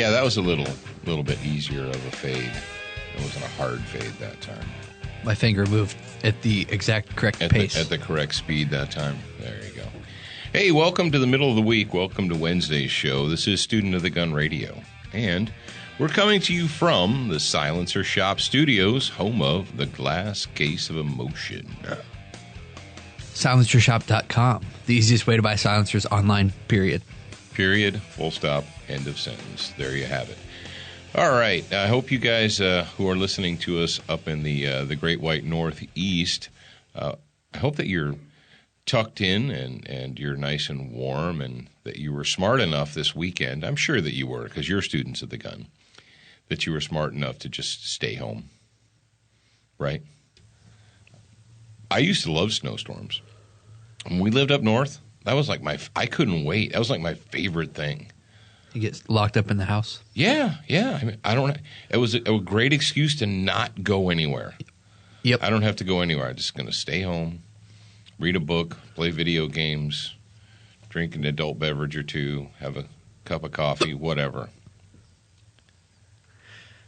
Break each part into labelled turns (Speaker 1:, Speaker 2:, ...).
Speaker 1: Yeah, that was a little bit easier of a fade. It wasn't a hard fade that time.
Speaker 2: My finger moved at the exact correct pace.
Speaker 1: At the correct speed that time. There you go. Hey, welcome to the middle of the week. Welcome to Wednesday's show. This is Student of the Gun Radio. And we're coming to you from the Silencer Shop Studios, home of the Glass Case of Emotion.
Speaker 2: Silencershop.com. The easiest way to buy silencers online, period.
Speaker 1: Period, full stop, end of sentence. There you have it. All right. I hope you guys who are listening to us up in the Great White Northeast, I hope that you're tucked in and you're nice and warm and that you were smart enough this weekend. I'm sure that you were because you're students of the gun, that you were smart enough to just stay home, right? I used to love snowstorms. When we lived up north, that was like I couldn't wait. That was like my favorite thing.
Speaker 2: You get locked up in the house?
Speaker 1: Yeah. I mean, it was a great excuse to not go anywhere.
Speaker 2: Yep.
Speaker 1: I don't have to go anywhere. I'm just going to stay home, read a book, play video games, drink an adult beverage or two, have a cup of coffee, whatever.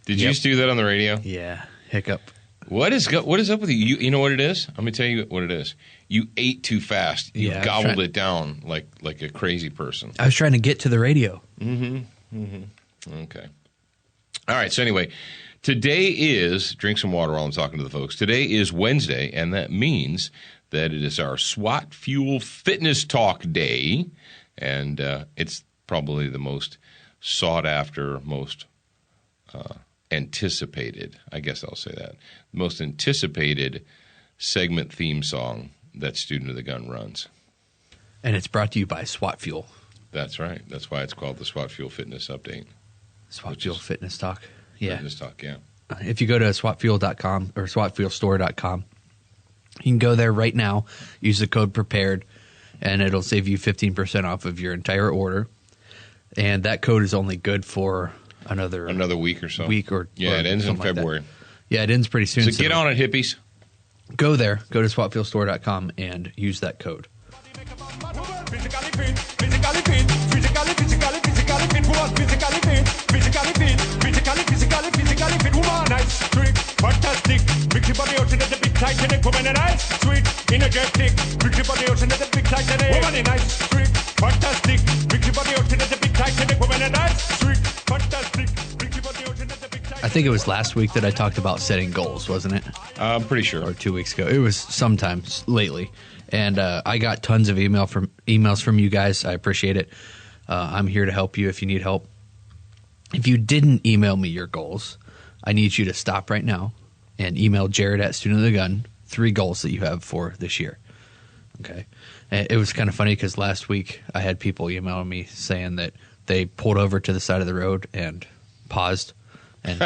Speaker 1: Did you used to do that on the radio?
Speaker 2: Yeah. Hiccup.
Speaker 1: What is up with you? You know what it is? Let me tell you what it is. You ate too fast. You gobbled it down like a crazy person.
Speaker 2: I was trying to get to the radio.
Speaker 1: Okay. All right. So anyway, today is, drink some water while I'm talking to the folks. Today is Wednesday, and that means that it is our SWAT Fuel Fitness Talk Day, and it's probably the most sought after, most anticipated, I guess I'll say that, most anticipated segment theme song that Student of the Gun runs.
Speaker 2: And it's brought to you by SWAT Fuel.
Speaker 1: That's right. That's why it's called the SWAT Fuel Fitness Update.
Speaker 2: SWAT Fuel Fitness Talk. Yeah.
Speaker 1: Fitness Talk, yeah.
Speaker 2: If you go to swatfuel.com or swatfuelstore.com, you can go there right now, use the code PREPARED, and it'll save you 15% off of your entire order. And that code is only good for another
Speaker 1: week or so.
Speaker 2: It
Speaker 1: ends in February.
Speaker 2: Yeah, it ends pretty soon.
Speaker 1: So get on it, hippies.
Speaker 2: Go there. Go to swatfuelstore.com and use that code. I think it was last week that I talked about setting goals, wasn't it?
Speaker 1: I'm pretty sure.
Speaker 2: Or 2 weeks ago. It was sometimes lately. And I got tons of emails from you guys. I appreciate it. I'm here to help you if you need help. If you didn't email me your goals, I need you to stop right now and email Jared at Student of the Gun 3 goals that you have for this year. Okay. And it was kind of funny because last week I had people emailing me saying that they pulled over to the side of the road and paused and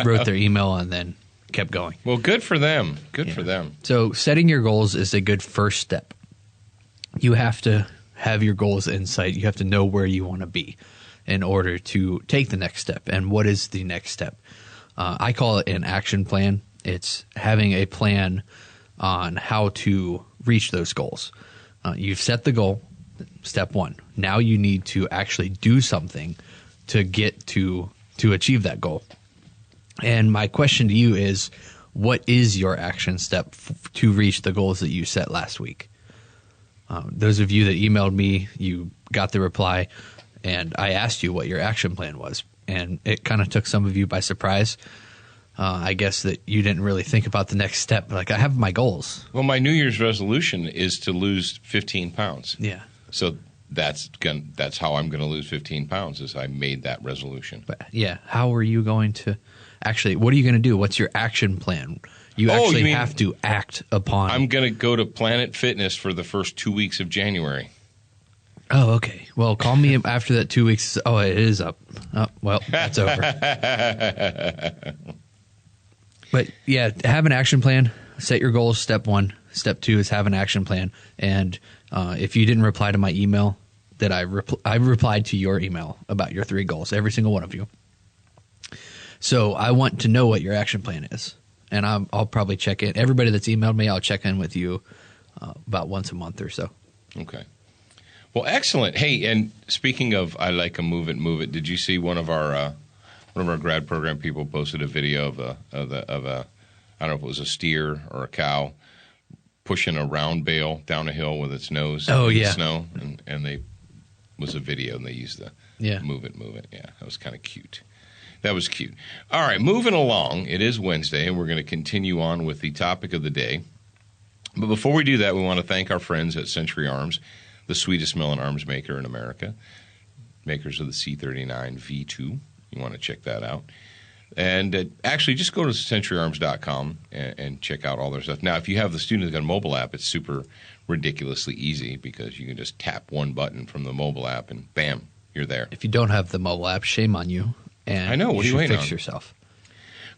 Speaker 2: wrote their email and then kept going.
Speaker 1: Well, good for them. Good for them.
Speaker 2: So setting your goals is a good first step. You have to have your goals in sight. You have to know where you want to be in order to take the next step. And what is the next step? I call it an action plan. It's having a plan on how to reach those goals. You've set the goal, step 1. Now you need to actually do something to get to achieve that goal. And my question to you is, what is your action step to reach the goals that you set last week? Those of you that emailed me, you got the reply, and I asked you what your action plan was. And it kind of took some of you by surprise. I guess that you didn't really think about the next step. Like, I have my goals.
Speaker 1: Well, my New Year's resolution is to lose 15 pounds.
Speaker 2: Yeah.
Speaker 1: So that's how I'm going to lose 15 pounds is I made that resolution.
Speaker 2: But yeah. How are you going to actually, what are you going to do? What's your action plan? You actually have to act upon.
Speaker 1: I'm going to go to Planet Fitness for the first 2 weeks of January.
Speaker 2: Oh, okay. Well, call me after that 2 weeks. Oh, it is up. Oh, well, that's over. But yeah, have an action plan. Set your goals, step 1. Step 2 is have an action plan. And if you didn't reply to my email, that I replied to your email about your 3 goals, every single one of you. So I want to know what your action plan is. And I'll probably check in. Everybody that's emailed me, I'll check in with you about once a month or so.
Speaker 1: Okay. Well, excellent. Hey, and speaking of I like a move it, did you see one of our grad program people posted a video of a I don't know if it was a steer or a cow pushing a round bale down a hill with its nose in the snow, and they was a video and they used the move it. Yeah, that was kind of cute. That was cute. All right, moving along. It is Wednesday, and we're going to continue on with the topic of the day. But before we do that, we want to thank our friends at Century Arms, the sweetest smelling arms maker in America, makers of the C39 V2. You want to check that out. And actually, just go to centuryarms.com and check out all their stuff. Now, if you have the Student of the Gun mobile app, it's super ridiculously easy because you can just tap one button from the mobile app and bam, you're there.
Speaker 2: If you don't have the mobile app, shame on you. And
Speaker 1: I know. What are you waiting on?
Speaker 2: Fix yourself.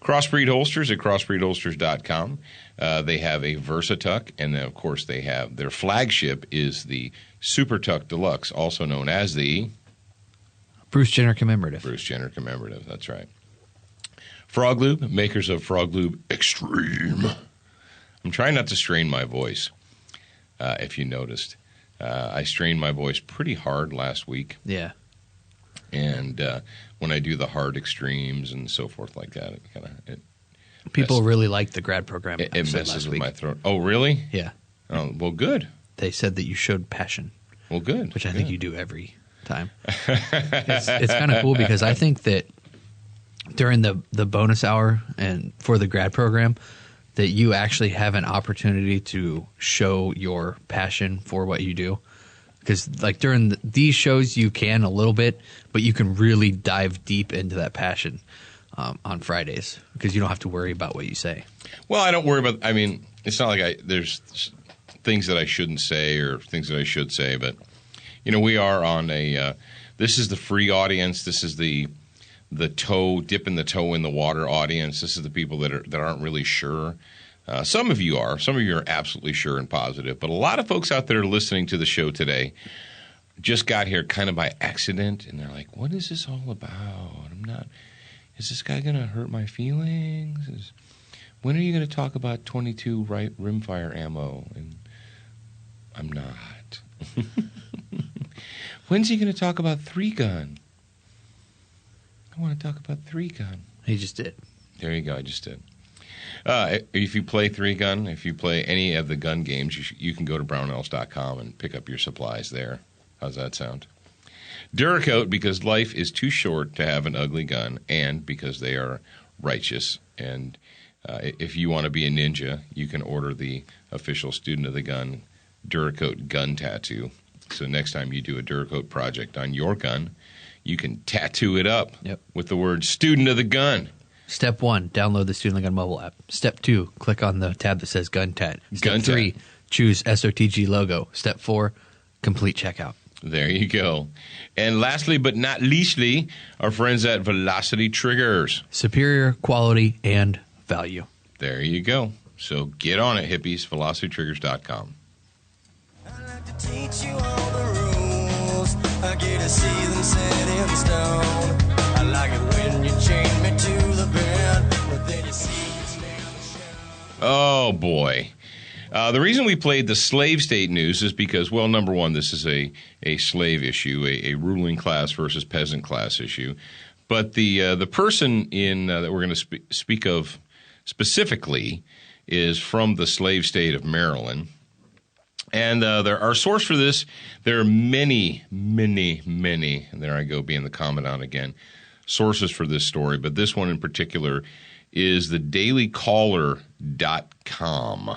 Speaker 1: Crossbreed Holsters at crossbreedholsters.com. They have a VersaTuck, and then, of course, they have their flagship is the Super Tuck Deluxe, also known as the
Speaker 2: Bruce Jenner Commemorative.
Speaker 1: Bruce Jenner Commemorative, that's right. Frog Lube, makers of Frog Lube Extreme. I'm trying not to strain my voice, if you noticed. I strained my voice pretty hard last week.
Speaker 2: Yeah.
Speaker 1: And when I do the hard extremes and so forth like that,
Speaker 2: people really like the grad program.
Speaker 1: It messes with my throat. Oh, really?
Speaker 2: Yeah.
Speaker 1: Oh, well, good.
Speaker 2: They said that you showed passion.
Speaker 1: Well, good.
Speaker 2: Which I think you do every time. It's kind of cool because I think that during the bonus hour and for the grad program, that you actually have an opportunity to show your passion for what you do. Because like during these shows, you can a little bit, but you can really dive deep into that passion on Fridays because you don't have to worry about what you say.
Speaker 1: Well, I don't worry about. I mean, it's not like there's things that I shouldn't say or things that I should say, but we are on a. This is the free audience. This is the dipping the toe in the water audience. This is the people that aren't really sure. Some of you are. Some of you are absolutely sure and positive. But a lot of folks out there listening to the show today just got here kind of by accident, and they're like, what is this all about? Is this guy going to hurt my feelings? When are you going to talk about 22 right rimfire ammo? And I'm not. When's he going to talk about 3-gun? I want to talk about 3-gun.
Speaker 2: He just did.
Speaker 1: There you go. I just did. If you play 3-gun, if you play any of the gun games, you can go to brownells.com and pick up your supplies there. How's that sound? Duracoat, because life is too short to have an ugly gun, and because they are righteous. And if you want to be a ninja, you can order the official Student of the Gun Duracoat gun tattoo. So next time you do a Duracoat project on your gun, you can tattoo it up with the word Student of the Gun.
Speaker 2: Step 1, download the Student of the Gun mobile app. Step 2, click on the tab that says Gun Tat. Step 3, choose SOTG logo. Step 4, complete checkout.
Speaker 1: There you go. And lastly but not leastly, our friends at Velocity Triggers.
Speaker 2: Superior quality and value.
Speaker 1: There you go. So get on it, hippies. VelocityTriggers.com.
Speaker 3: I like to teach you all the rules. I get to see them set in stone. I like it when you chain me to the bed, but then you see it's never shown.
Speaker 1: Oh, boy. The reason we played the slave state news is because, well, number one, this is a slave issue, a ruling class versus peasant class issue. But the person that we're going to speak of specifically is from the slave state of Maryland. And our source for this, there are many, many, many, and there I go being the commandant again, sources for this story. But this one in particular is the dailycaller.com.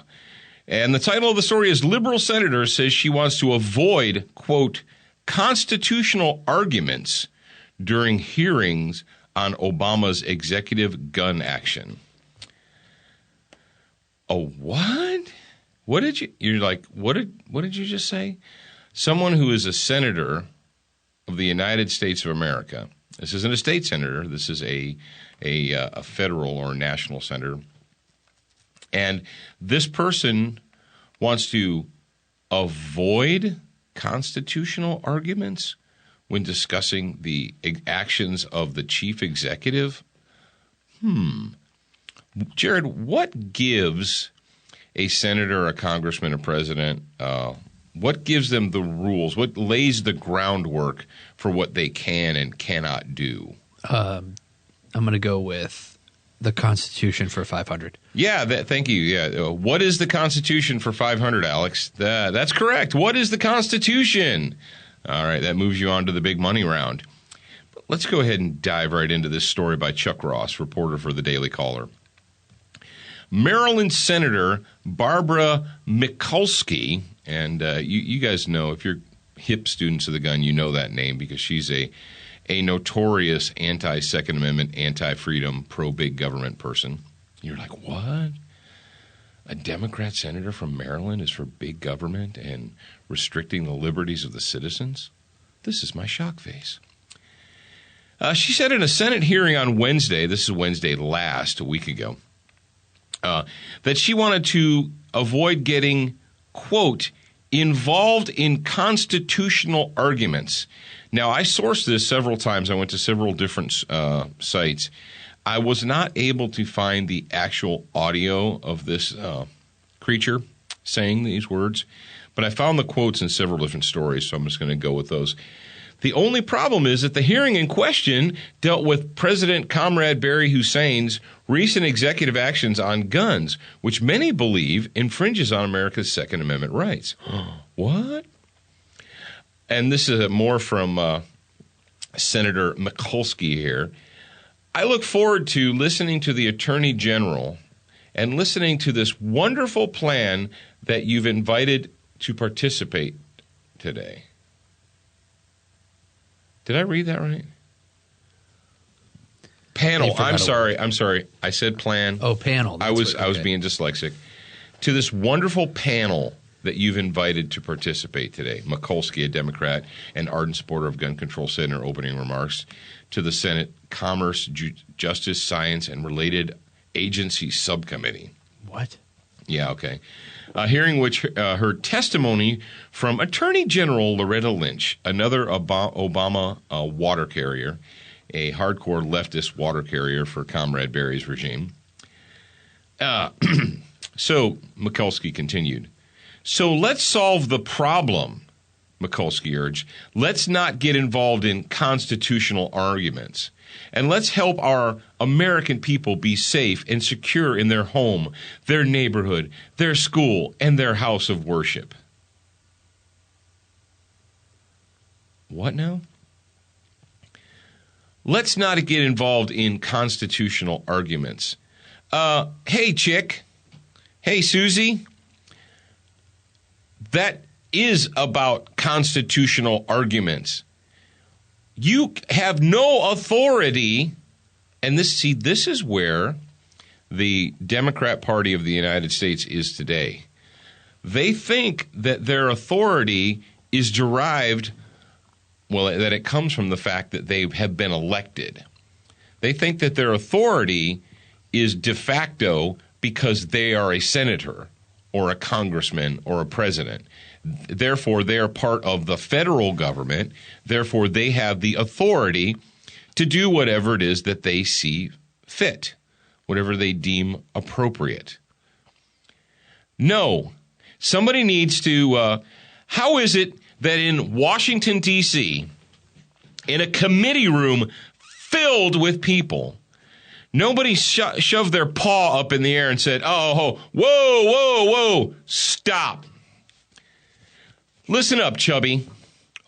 Speaker 1: And the title of the story is Liberal Senator Says She Wants to Avoid, quote, constitutional arguments during hearings on Obama's executive gun action. Oh, what? What did you're like, what did you just say? Someone who is a senator of the United States of America. This isn't a state senator. This is a federal or national senator. And this person wants to avoid constitutional arguments when discussing the actions of the chief executive. Jared, what gives a senator, a congressman, a president, What gives them the rules? What lays the groundwork for what they can and cannot do?
Speaker 2: I'm going to go with the Constitution for 500.
Speaker 1: Yeah, thank you. Yeah, what is the Constitution for 500, Alex? That's correct. What is the Constitution? All right, that moves you on to the big money round. But let's go ahead and dive right into this story by Chuck Ross, reporter for the Daily Caller. Maryland Senator Barbara Mikulski, and you guys know, if you're hip students of the gun, you know that name because she's a notorious anti-Second Amendment, anti-freedom, pro-big government person. You're like, what? A Democrat senator from Maryland is for big government and restricting the liberties of the citizens? This is my shock face. She said in a Senate hearing on Wednesday, this is Wednesday last, a week ago, that she wanted to avoid getting, quote, involved in constitutional arguments. Now, I sourced this several times. I went to several different sites. I was not able to find the actual audio of this creature saying these words, but I found the quotes in several different stories, so I'm just going to go with those. The only problem is that the hearing in question dealt with President Comrade Barry Hussein's recent executive actions on guns, which many believe infringes on America's Second Amendment rights. What? And this is more from Senator Mikulski here. I look forward to listening to the Attorney General and listening to this wonderful plan that you've invited to participate today. Did I read that right? Panel. I'm sorry. I said plan.
Speaker 2: Oh, panel.
Speaker 1: I was being dyslexic. To this wonderful panel that you've invited to participate today. Mikulski, a Democrat and ardent supporter of gun control, said in her opening remarks to the Senate Commerce, Justice, Science, and Related Agencies Subcommittee.
Speaker 2: What?
Speaker 1: Yeah, okay. Hearing which heard testimony from Attorney General Loretta Lynch, another Obama water carrier, a hardcore leftist water carrier for Comrade Barry's regime. So Mikulski continued. So let's solve the problem, Mikulski urged. Let's not get involved in constitutional arguments. And let's help our American people be safe and secure in their home, their neighborhood, their school, and their house of worship. What now? Let's not get involved in constitutional arguments. Hey, chick. Hey, Susie. That is about constitutional arguments. You have no authority, and this is where the Democrat Party of the United States is today. They think that their authority is derived, that it comes from the fact that they have been elected. They think that their authority is de facto because they are a senator or a congressman or a president. Therefore, they are part of the federal government. Therefore, they have the authority to do whatever it is that they see fit, whatever they deem appropriate. No, somebody needs to, how is it that in Washington, D.C., in a committee room filled with people, nobody shoved their paw up in the air and said, whoa, stop. Listen up, chubby.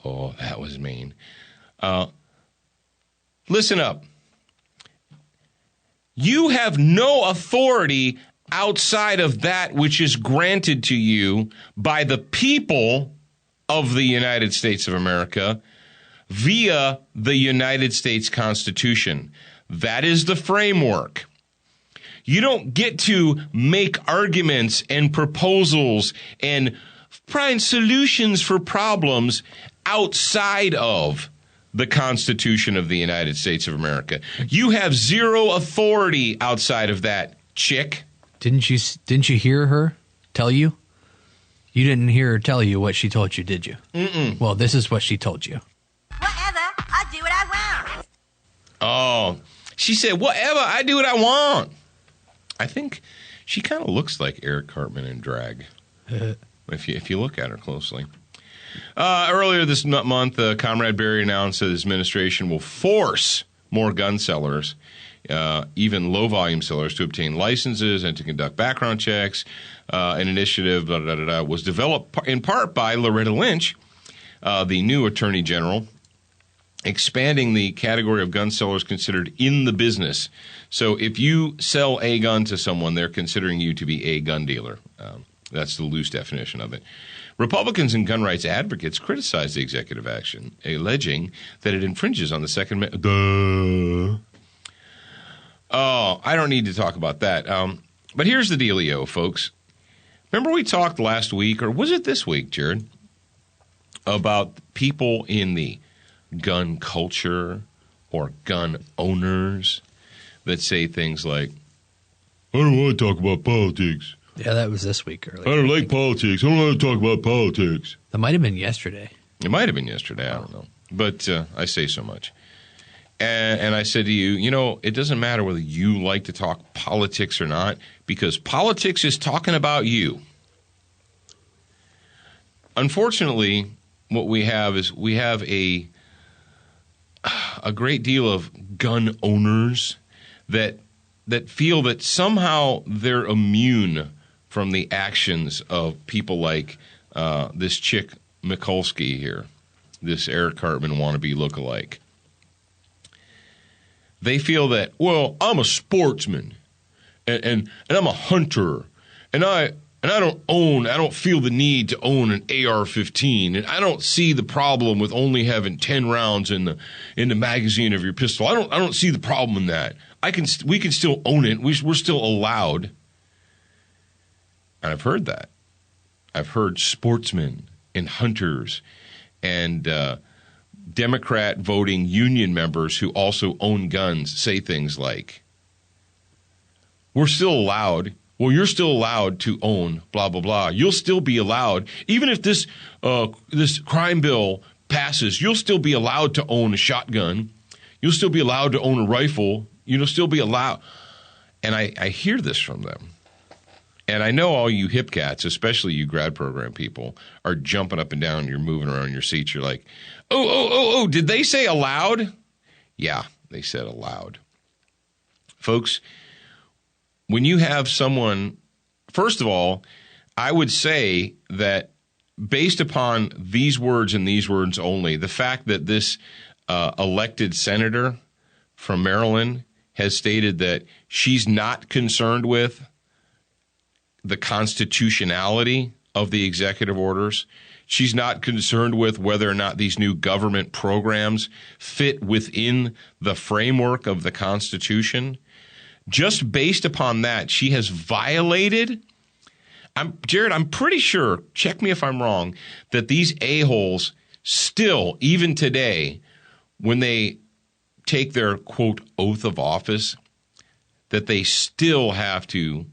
Speaker 1: Oh, that was mean. Listen up. You have no authority outside of that which is granted to you by the people of the United States of America via the United States Constitution. That is the framework. You don't get to make arguments and proposals and find solutions for problems outside of the Constitution of the United States of America. You have zero authority outside of that, chick.
Speaker 2: Didn't you hear her tell you? You didn't hear her tell you what she told you, did you?
Speaker 1: Mm-mm.
Speaker 2: Well, this is what she told you.
Speaker 4: Whatever, I do what I want.
Speaker 1: Oh, she said, whatever, I do what I want. I think she kind of looks like Eric Cartman in drag, if you look at her closely. Earlier this month, Comrade Barry announced that his administration will force more gun sellers, even low-volume sellers, to obtain licenses and to conduct background checks. An initiative was developed in part by Loretta Lynch, the new Attorney General, expanding the category of gun sellers considered in the business. So if you sell a gun to someone, they're considering you to be a gun dealer. That's the loose definition of it. Republicans and gun rights advocates criticized the executive action, alleging that it infringes on the Second Amendment. Oh, I don't need to talk about that. But here's the dealio, folks. Remember we talked last week, or was it this week, Jared, about people in the gun culture or gun owners that say things like, I don't want to talk about politics.
Speaker 2: Yeah, that was this week earlier.
Speaker 1: I don't like politics. I don't want to talk about politics.
Speaker 2: That might have been yesterday.
Speaker 1: It might have been yesterday. I don't know. But I say so much. And I said to you, it doesn't matter whether you like to talk politics or not, because politics is talking about you. Unfortunately, what we have is we have a great deal of gun owners that feel that somehow they're immune from the actions of people like this chick Mikulski here, this Eric Cartman wannabe lookalike. They feel that, well, I'm a sportsman and I'm a hunter and I don't feel the need to own an AR-15, and I don't see the problem with only having 10 rounds in the magazine of your pistol. I don't see the problem in that. We can still own it. We're still allowed. And I've heard that. I've heard sportsmen and hunters and Democrat voting union members who also own guns say things like, we're still allowed. Well, you're still allowed to own blah, blah, blah. You'll still be allowed, even if this crime bill passes, you'll still be allowed to own a shotgun. You'll still be allowed to own a rifle. You'll still be allowed. And I hear this from them. And I know all you hip cats, especially you grad program people, are jumping up and down. You're moving around in your seats. You're like, oh, did they say allowed? Yeah, they said allowed. Folks, when you have someone, first of all, I would say that based upon these words and these words only, the fact that this elected senator from Maryland has stated that she's not concerned with the constitutionality of the executive orders. She's not concerned with whether or not these new government programs fit within the framework of the Constitution. Just based upon that, she has violated. Jared, I'm pretty sure, check me if I'm wrong, that these a-holes still, even today, when they take their, quote, oath of office, that they still have to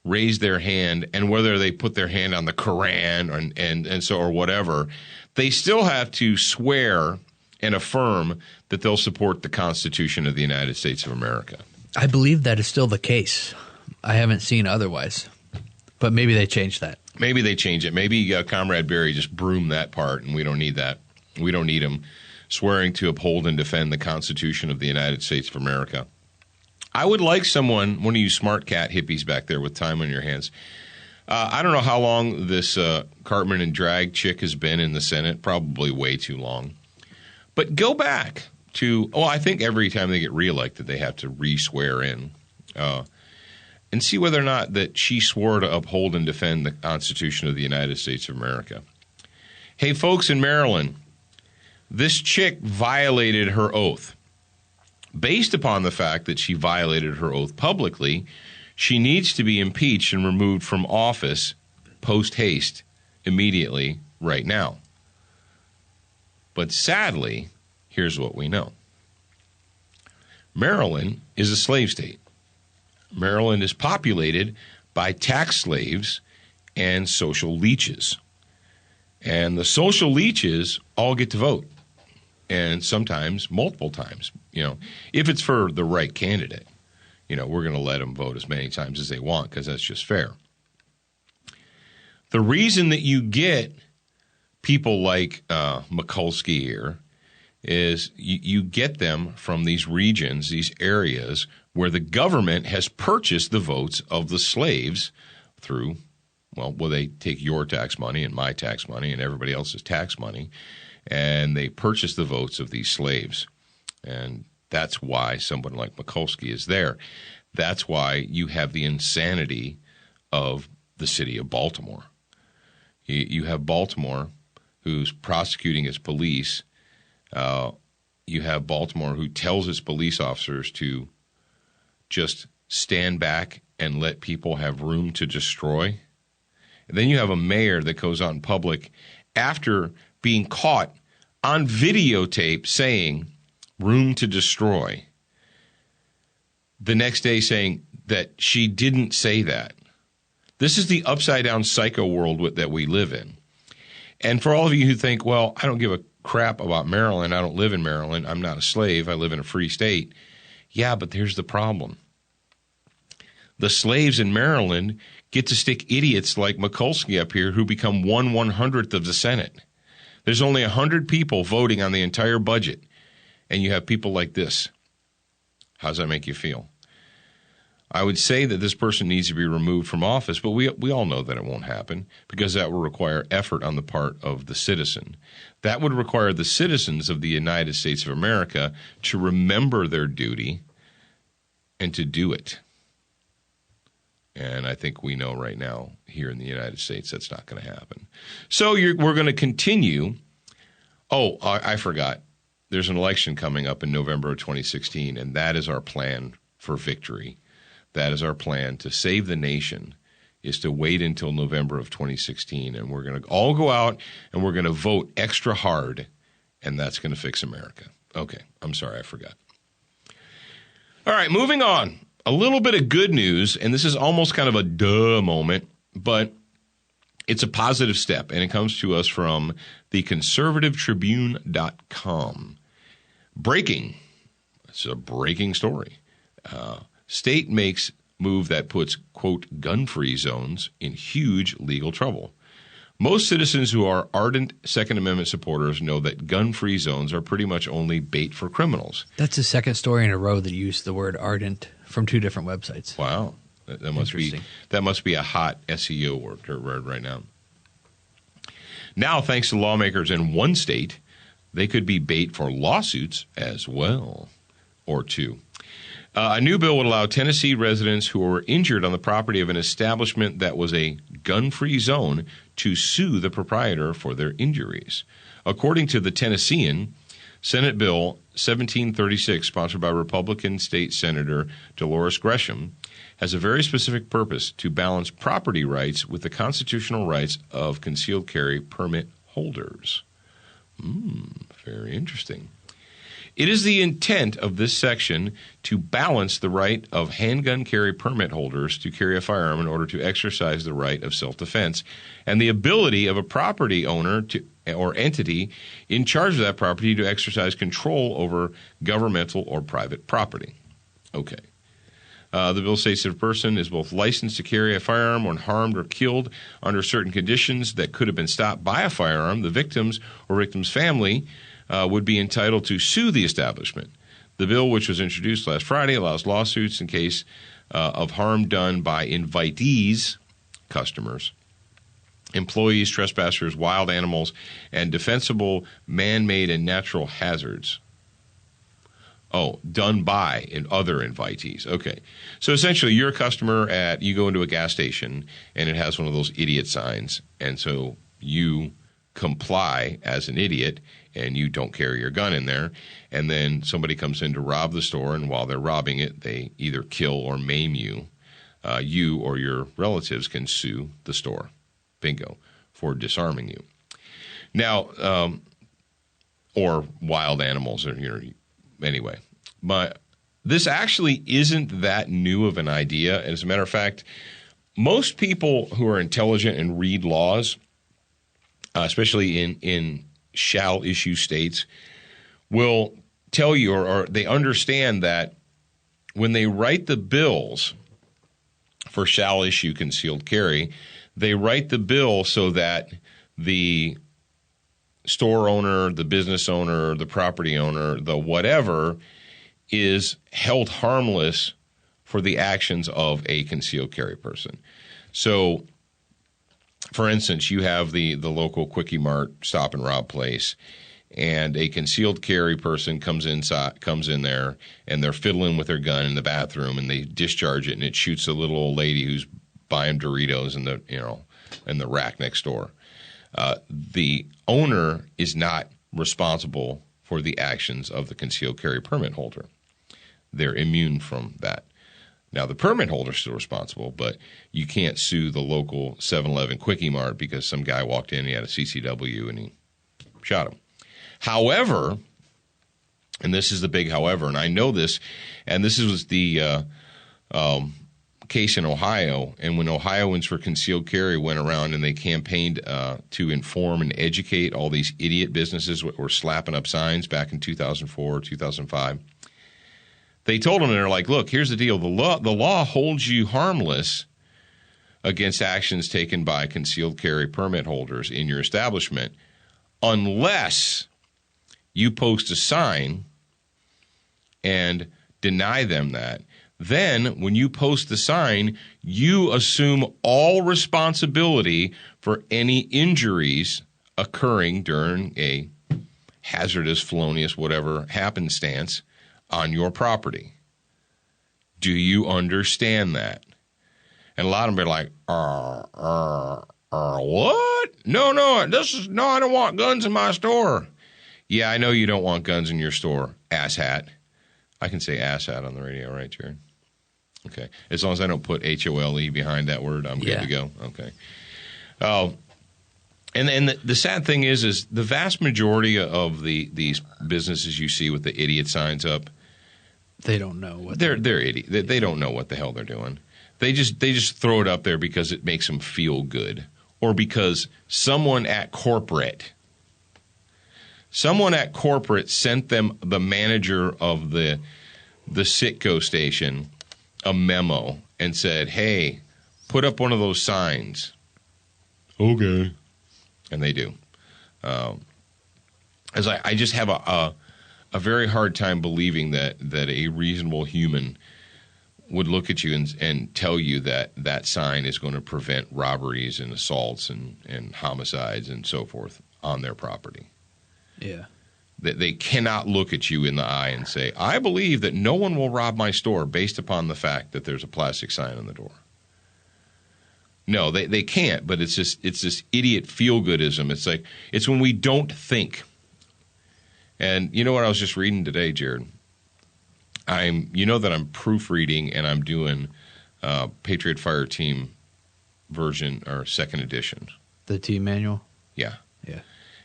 Speaker 1: raise their hand, and whether they put their hand on the Quran and so or whatever, they still have to swear and affirm that they'll support the Constitution of the United States of America.
Speaker 2: I believe that is still the case. I haven't seen otherwise, but maybe they changed that.
Speaker 1: Maybe they change it. Maybe Comrade Barry just broomed that part, and we don't need that. We don't need him swearing to uphold and defend the Constitution of the United States of America. I would like someone, one of you smart cat hippies back there with time on your hands. I don't know how long this Cartman and Drag chick has been in the Senate, probably way too long. But go back to, I think every time they get reelected, they have to re-swear in and see whether or not that she swore to uphold and defend the Constitution of the United States of America. Hey, folks in Maryland, this chick violated her oath. Based upon the fact that she violated her oath publicly, she needs to be impeached and removed from office post haste immediately right now. But sadly, here's what we know. Maryland is a slave state. Maryland is populated by tax slaves and social leeches. And the social leeches all get to vote. And sometimes multiple times, if it's for the right candidate, we're going to let them vote as many times as they want because that's just fair. The reason that you get people like Mikulski here is you get them from these regions, these areas where the government has purchased the votes of the slaves through, well, they take your tax money and my tax money and everybody else's tax money, and they purchase the votes of these slaves. And that's why someone like Mikulski is there. That's why you have the insanity of the city of Baltimore. You have Baltimore, who's prosecuting its police. You have Baltimore, who tells its police officers to just stand back and let people have room to destroy. And then you have a mayor that goes out in public after being caught on videotape saying room to destroy, the next day saying that she didn't say that. This is the upside-down psycho world that we live in. And for all of you who think, well, I don't give a crap about Maryland. I don't live in Maryland. I'm not a slave. I live in a free state. Yeah, but here's the problem. The slaves in Maryland get to stick idiots like Mikulski up here who become 1/100th of the Senate. There's only 100 people voting on the entire budget, and you have people like this. How does that make you feel? I would say that this person needs to be removed from office, but we all know that it won't happen because that will require effort on the part of the citizen. That would require the citizens of the United States of America to remember their duty and to do it. And I think we know right now here in the United States that's not going to happen. So we're going to continue. Oh, I forgot. There's an election coming up in November of 2016, and that is our plan for victory. That is our plan to save the nation, is to wait until November of 2016, and we're going to all go out and we're going to vote extra hard, and that's going to fix America. Okay, I'm sorry, I forgot. All right, moving on. A little bit of good news, and this is almost kind of a duh moment, but it's a positive step, and it comes to us from theconservativetribune.com. Breaking. It's a breaking story. State makes move that puts, quote, gun-free zones in huge legal trouble. Most citizens who are ardent Second Amendment supporters know that gun-free zones are pretty much only bait for criminals.
Speaker 2: That's the second story in a row that used the word ardent from two different websites.
Speaker 1: Wow. That must be a hot SEO word right now. Now, thanks to lawmakers in one state, they could be bait for lawsuits as well, or two. A new bill would allow Tennessee residents who were injured on the property of an establishment that was a gun-free zone to sue the proprietor for their injuries. According to the Tennessean, Senate Bill 1736, sponsored by Republican State Senator Dolores Gresham, has a very specific purpose to balance property rights with the constitutional rights of concealed carry permit holders. Very interesting. It is the intent of this section to balance the right of handgun carry permit holders to carry a firearm in order to exercise the right of self-defense and the ability of a property owner or entity in charge of that property to exercise control over governmental or private property. Okay. The bill states that a person is both licensed to carry a firearm when harmed or killed under certain conditions that could have been stopped by a firearm. The victims or victim's family would be entitled to sue the establishment. The bill, which was introduced last Friday, allows lawsuits in case of harm done by invitees, customers, employees, trespassers, wild animals, and defensible man-made and natural hazards. Oh, done by other invitees. Okay. So essentially, you're a customer you go into a gas station, and it has one of those idiot signs, and so you comply as an idiot, and you don't carry your gun in there, and then somebody comes in to rob the store, and while they're robbing it, they either kill or maim you. You or your relatives can sue the store, bingo, for disarming you. Now, or wild animals, or anyway. But this actually isn't that new of an idea. As a matter of fact, most people who are intelligent and read laws, especially in shall-issue states, will tell you or they understand that when they write the bills for shall-issue concealed carry, they write the bill so that the store owner, the business owner, the property owner, the whatever, is held harmless for the actions of a concealed carry person. So, for instance, you have the local Quickie Mart stop and rob place, and a concealed carry person comes in there, and they're fiddling with their gun in the bathroom, and they discharge it, and it shoots a little old lady who's buying Doritos in the rack next door. The owner is not responsible for the actions of the concealed carry permit holder. They're immune from that. Now, the permit holder is still responsible, but you can't sue the local 7-Eleven Quickie Mart because some guy walked in, he had a CCW, and he shot him. However, and this is the big however, and I know this, and this was the case in Ohio, and when Ohioans for concealed carry went around and they campaigned to inform and educate all these idiot businesses that were slapping up signs back in 2004, 2005, they told them, they're like, look, here's the deal. The law holds you harmless against actions taken by concealed carry permit holders in your establishment unless you post a sign and deny them that. Then, when you post the sign, you assume all responsibility for any injuries occurring during a hazardous, felonious, whatever happenstance on your property. Do you understand that? And a lot of them are like, what? No, I don't want guns in my store. Yeah, I know you don't want guns in your store, asshat. I can say asshat on the radio, right, Jared? Okay. As long as I don't put HOLE behind that word, I'm good to go. Okay. Oh, and the sad thing is the vast majority of these businesses you see with the idiot signs up,
Speaker 2: they don't know what
Speaker 1: they're idiot. They don't know what the hell they're doing. They just throw it up there because it makes them feel good, or because someone at corporate sent them, the manager of the Citgo station, a memo and said, "Hey, put up one of those signs." Okay, and they do. As I just have a very hard time believing that a reasonable human would look at you and tell you that sign is going to prevent robberies and assaults and homicides and so forth on their property.
Speaker 2: Yeah.
Speaker 1: They cannot look at you in the eye and say, I believe that no one will rob my store based upon the fact that there's a plastic sign on the door. No, they can't, but it's this idiot feel-goodism. It's like, it's when we don't think. And you know what I was just reading today, Jared? You know that I'm proofreading and I'm doing Patriot Fire Team version or second edition.
Speaker 2: The team manual?
Speaker 1: Yeah.
Speaker 2: Yeah.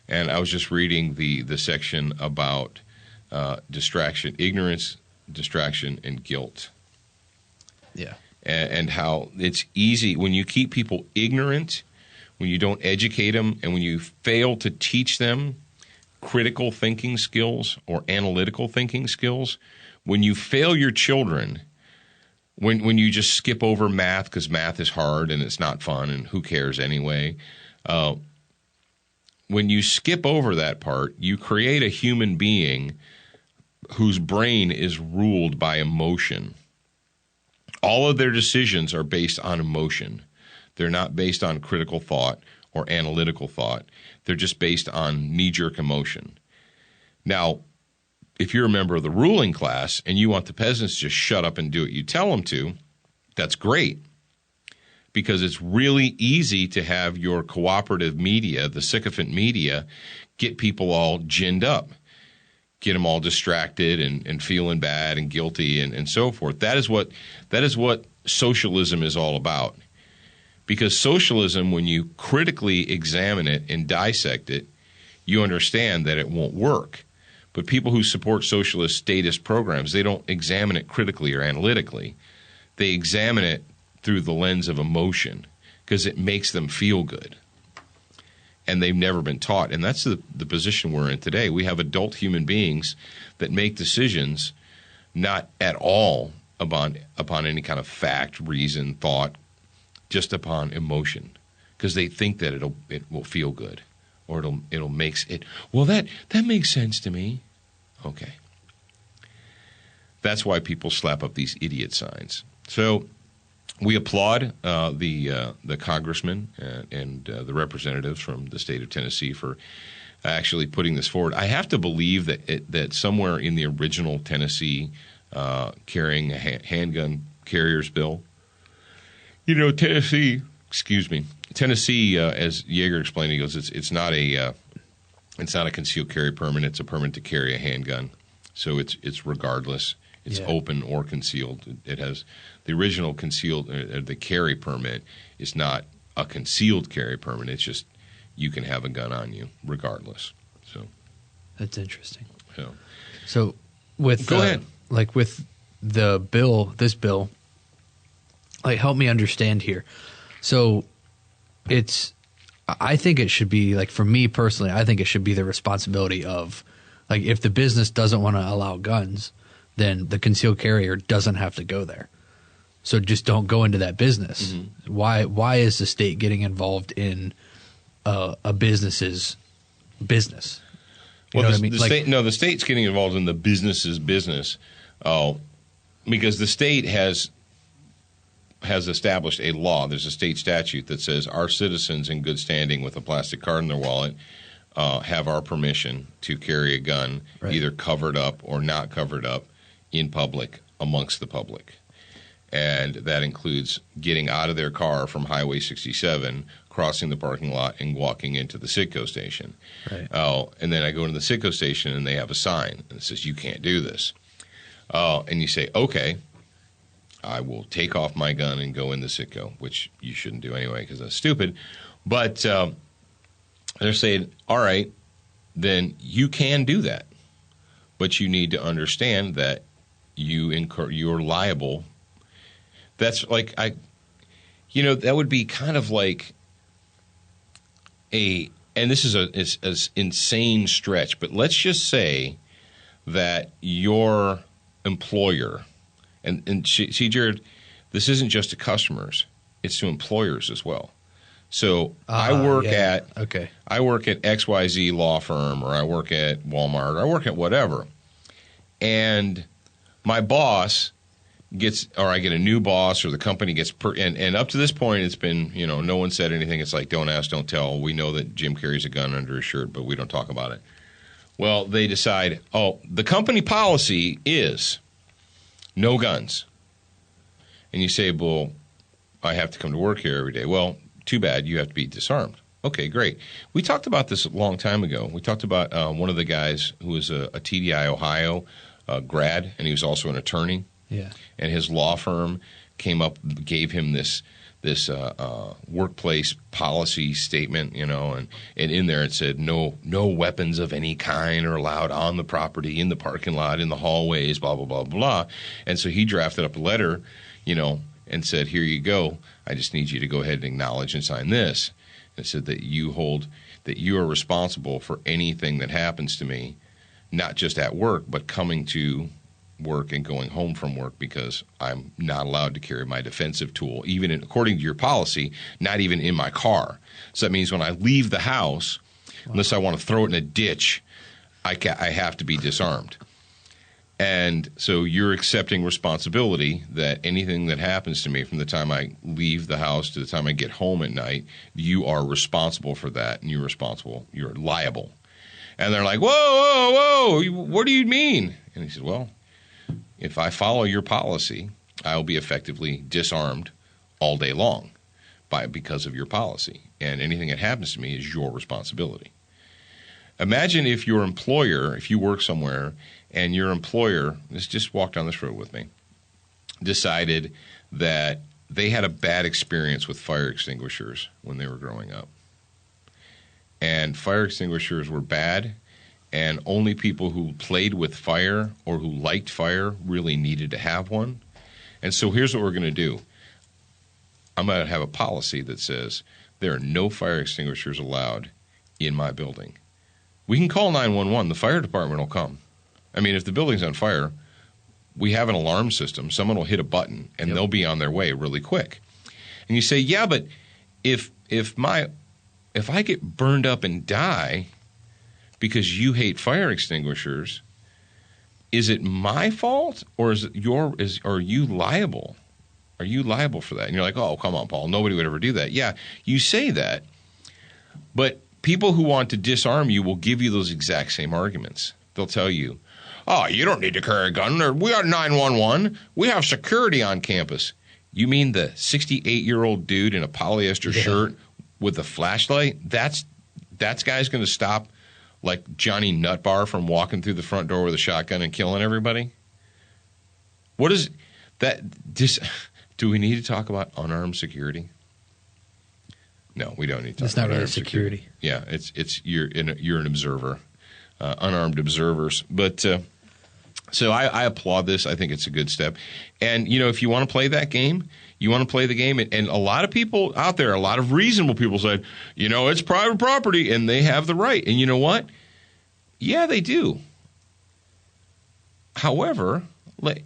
Speaker 1: And I was just reading the section about distraction, ignorance, distraction, and guilt.
Speaker 2: Yeah.
Speaker 1: And how it's easy when you keep people ignorant, when you don't educate them, and when you fail to teach them critical thinking skills or analytical thinking skills, when you fail your children, when you just skip over math because math is hard and it's not fun and who cares anyway, when you skip over that part, you create a human being whose brain is ruled by emotion. All of their decisions are based on emotion. They're not based on critical thought or analytical thought. They're just based on knee-jerk emotion. Now, if you're a member of the ruling class and you want the peasants to just shut up and do what you tell them to, that's great. Because it's really easy to have your cooperative media, the sycophant media, get people all ginned up, get them all distracted and feeling bad and guilty and so forth. That is what socialism is all about. Because socialism, when you critically examine it and dissect it, you understand that it won't work. But people who support socialist statist programs, they don't examine it critically or analytically. They examine it through the lens of emotion because it makes them feel good. And they've never been taught. And that's the position we're in today. We have adult human beings that make decisions not at all upon any kind of fact, reason, thought, just upon emotion because they think that it will feel good or it'll make it. Well, that makes sense to me. Okay. That's why people slap up these idiot signs. So we applaud the congressman and the representatives from the state of Tennessee for actually putting this forward. I have to believe that somewhere in the original Tennessee carrying a handgun carriers bill, Tennessee, as Yeager explained, he goes, it's not a concealed carry permit. It's a permit to carry a handgun. So it's regardless. It's open or concealed. It has the original concealed. The carry permit is not a concealed carry permit. It's just you can have a gun on you regardless. So
Speaker 2: that's interesting.
Speaker 1: So
Speaker 2: with
Speaker 1: go ahead.
Speaker 2: Like with the bill, this bill, like help me understand here. So I think it should be like, for me personally, I think it should be the responsibility of, like, if the business doesn't want to allow guns, then the concealed carrier doesn't have to go there. So just don't go into that business. Mm-hmm. Why is the state getting involved in a business's business? You know what I mean?
Speaker 1: The state's getting involved in the business's business because the state has established a law. There's a state statute that says our citizens in good standing with a plastic card in their wallet have our permission to carry a gun, either covered up or not covered up, in public, amongst the public. And that includes getting out of their car from Highway 67, crossing the parking lot, and walking into the Citgo station.
Speaker 2: Right.
Speaker 1: And then I go into the Citgo station, and they have a sign that says, you can't do this. And you say, okay, I will take off my gun and go in the Citgo, which you shouldn't do anyway because that's stupid. But they're saying, all right, then you can do that. But you need to understand that you're liable. That's like that would be kind of like and this is an insane stretch, but let's just say that your employer, and see, Jared, this isn't just to customers, it's to employers as well. So I work at XYZ law firm, or I work at Walmart, or I work at whatever, and my boss I get a new boss, or the company gets and up to this point it's been, no one said anything. It's like, don't ask, don't tell. We know that Jim carries a gun under his shirt, but we don't talk about it. Well, they decide, the company policy is no guns. And you say, well, I have to come to work here every day. Well, too bad, you have to be disarmed. Okay, great. We talked about this a long time ago. We talked about one of the guys who was a TDI Ohio grad, and he was also an attorney.
Speaker 2: Yeah.
Speaker 1: And his law firm gave him this workplace policy statement, and in there it said no weapons of any kind are allowed on the property, in the parking lot, in the hallways, blah, blah, blah, blah. And so he drafted up a letter, and said, here you go. I just need you to go ahead and acknowledge and sign this. And it said that you are responsible for anything that happens to me, not just at work, but coming to work and going home from work, because I'm not allowed to carry my defensive tool, even according to your policy, not even in my car. So that means when I leave the house, unless I want to throw it in a ditch, I have to be disarmed. And so you're accepting responsibility that anything that happens to me from the time I leave the house to the time I get home at night, you are responsible for that, and you're liable. And they're like, whoa, what do you mean? And he said, well, if I follow your policy, I will be effectively disarmed all day long because of your policy. And anything that happens to me is your responsibility. Imagine if your employer, if you work somewhere and your employer, just walk down this road with me, decided that they had a bad experience with fire extinguishers when they were growing up. And fire extinguishers were bad, and only people who played with fire or who liked fire really needed to have one. And so here's what we're going to do. I'm going to have a policy that says there are no fire extinguishers allowed in my building. We can call 911. The fire department will come. I mean, if the building's on fire, we have an alarm system. Someone will hit a button, and they'll be on their way really quick. And you say, yeah, but if my if I get burned up and die because you hate fire extinguishers, is it my fault or are you liable? Are you liable for that? And you're like, oh, come on, Paul. Nobody would ever do that. Yeah, you say that, but people who want to disarm you will give you those exact same arguments. They'll tell you, oh, you don't need to carry a gun. We got 911. We have security on campus. You mean the 68-year-old dude in a polyester shirt with a flashlight? That guy's going to stop like Johnny Nutbar from walking through the front door with a shotgun and killing everybody? What is that? Do we need to talk about unarmed security? No, we don't need to talk
Speaker 2: It's
Speaker 1: about
Speaker 2: not really
Speaker 1: unarmed
Speaker 2: security.
Speaker 1: Yeah, you're an observer, unarmed observers. But so I applaud this. I think it's a good step. And, if you want to play that game, you want to play the game. And a lot of people out there, a lot of reasonable people said, it's private property and they have the right. And you know what? Yeah, they do. However, if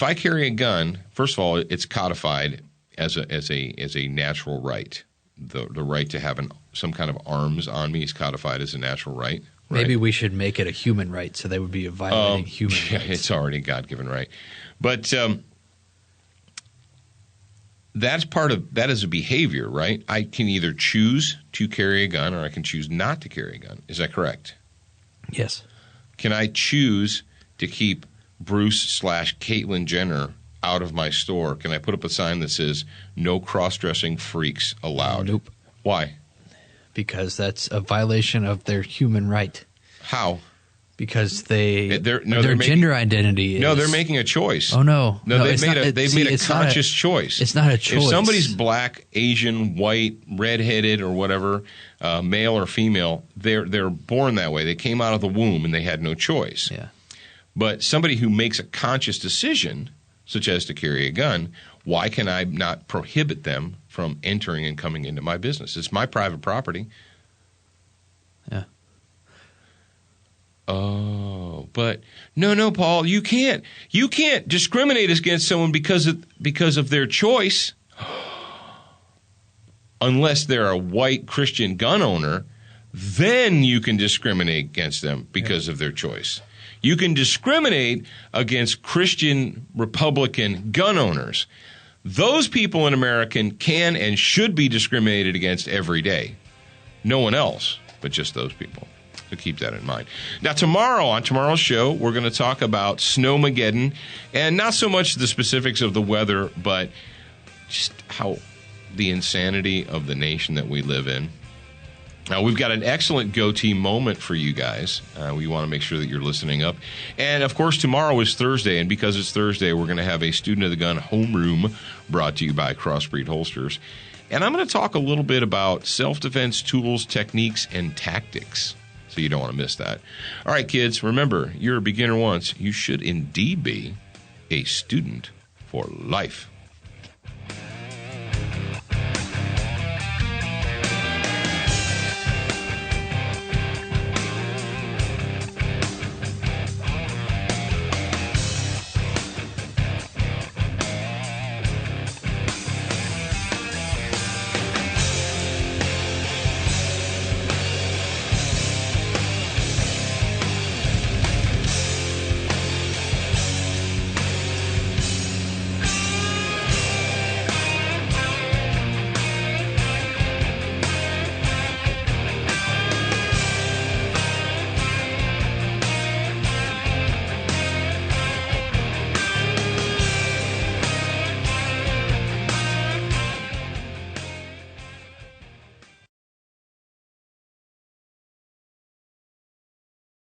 Speaker 1: I carry a gun, first of all, it's codified as a natural right. The right to have some kind of arms on me is codified as a natural right.
Speaker 2: Maybe we should make it a human right, so they would be violating human rights.
Speaker 1: It's already a God-given right. But that is a behavior, right? I can either choose to carry a gun or I can choose not to carry a gun. Is that correct?
Speaker 2: Yes.
Speaker 1: Can I choose to keep Bruce/Caitlyn Jenner out of my store? Can I put up a sign that says no cross-dressing freaks allowed?
Speaker 2: Nope.
Speaker 1: Why?
Speaker 2: Because that's a violation of their human right.
Speaker 1: How?
Speaker 2: Because their
Speaker 1: making,
Speaker 2: gender identity is...
Speaker 1: No, they're making a choice.
Speaker 2: Oh, no.
Speaker 1: They've made a conscious choice.
Speaker 2: It's not a choice.
Speaker 1: If somebody's black, Asian, white, red-headed, or whatever, male or female, they're born that way. They came out of the womb and they had no choice.
Speaker 2: Yeah.
Speaker 1: But somebody who makes a conscious decision, such as to carry a gun, why can I not prohibit them from entering and coming into my business? It's my private property.
Speaker 2: Yeah.
Speaker 1: Oh, but no, Paul, you can't discriminate against someone because of their choice, unless they're a white Christian gun owner. Then you can discriminate against them because of their choice. You can discriminate against Christian Republican gun owners. Those people in America can and should be discriminated against every day. No one else, but just those people. So keep that in mind. Now, on tomorrow's show, we're going to talk about Snowmageddon, and not so much the specifics of the weather, but just how the insanity of the nation that we live in. Now, we've got an excellent goatee moment for you guys. We want to make sure that you're listening up. And, of course, tomorrow is Thursday, and because it's Thursday, we're going to have a Student of the Gun homeroom brought to you by Crossbreed Holsters. And I'm going to talk a little bit about self-defense tools, techniques, and tactics. So you don't want to miss that. All right, kids, remember, you're a beginner once. You should indeed be a student for life.